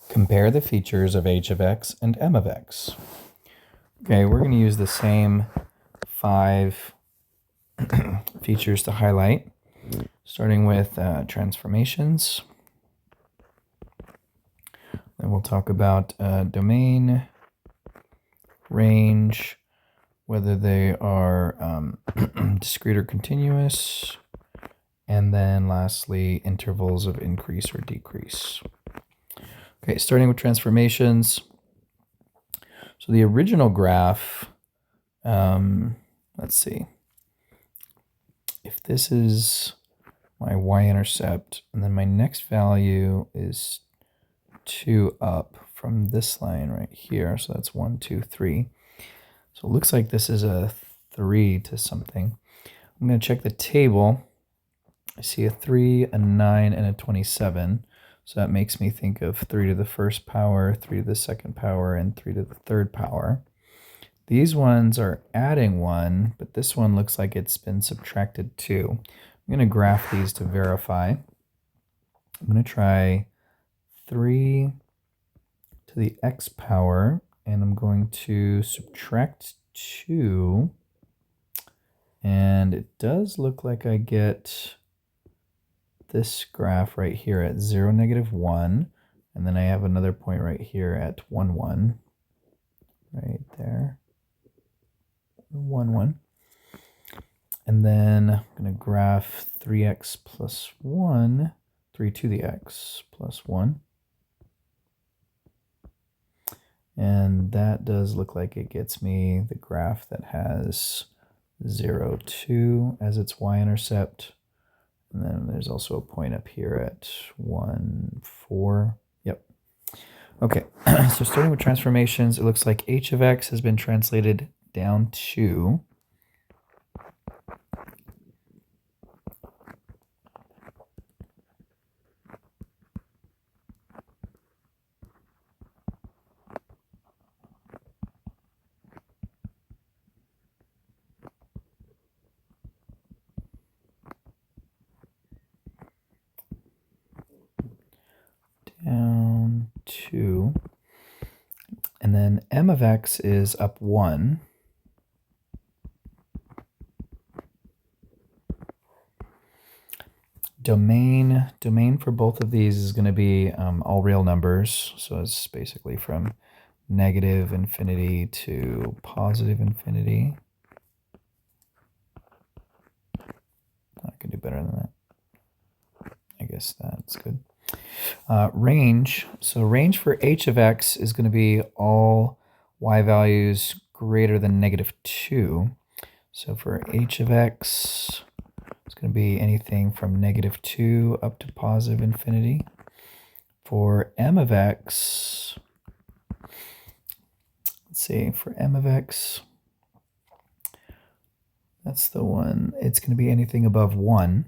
Compare the features of h of x and m of x. Okay, we're going to use the same 5 features to highlight, starting with transformations. Then we'll talk about domain, range, whether they are discrete or continuous, and then lastly, intervals of increase or decrease. Okay, starting with transformations. So the original graph, let's see. If this is my y-intercept, and then my next value is 2 up from this line right here, so that's 1, 2, 3. So it looks like this is a 3 to something. I'm going to check the table. I see a 3, a 9, and a 27. So that makes me think of 3 to the first power, 3 to the second power, and 3 to the third power. These ones are adding 1, but this one looks like it's been subtracted 2. I'm going to graph these to verify. I'm going to try 3 to the x power, and I'm going to subtract 2. And it does look like I get this graph right here at 0, -1. And then I have another point right here at 1, 1. Right there. 1, 1. And then I'm going to graph 3x plus 1, 3 to the x plus 1. And that does look like it gets me the graph that has 0, 2 as its y-intercept. And then there's also a point up here at 1, 4. Yep. Okay, so starting with transformations, it looks like h of x has been translated down to down 2, and then m of x is up 1. Domain for both of these is going to be all real numbers, so it's basically from negative infinity to positive infinity. I can do better than that. I guess that's good. Range. So range for h of x is going to be all y values greater than -2. So for h of x, it's going to be anything from -2 up to positive infinity. For m of x, let's see, for m of x, that's the one. It's going to be anything above 1.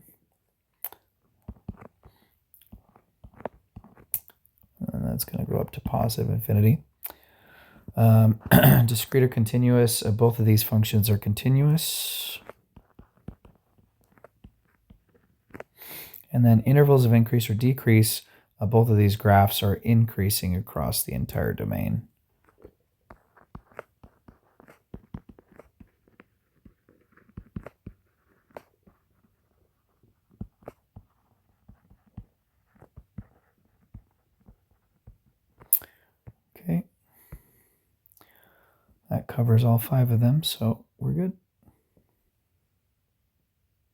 And that's going to go up to positive infinity. Discrete or continuous, both of these functions are continuous. And then intervals of increase or decrease, both of these graphs are increasing across the entire domain. Okay. That covers all 5 of them, so we're good.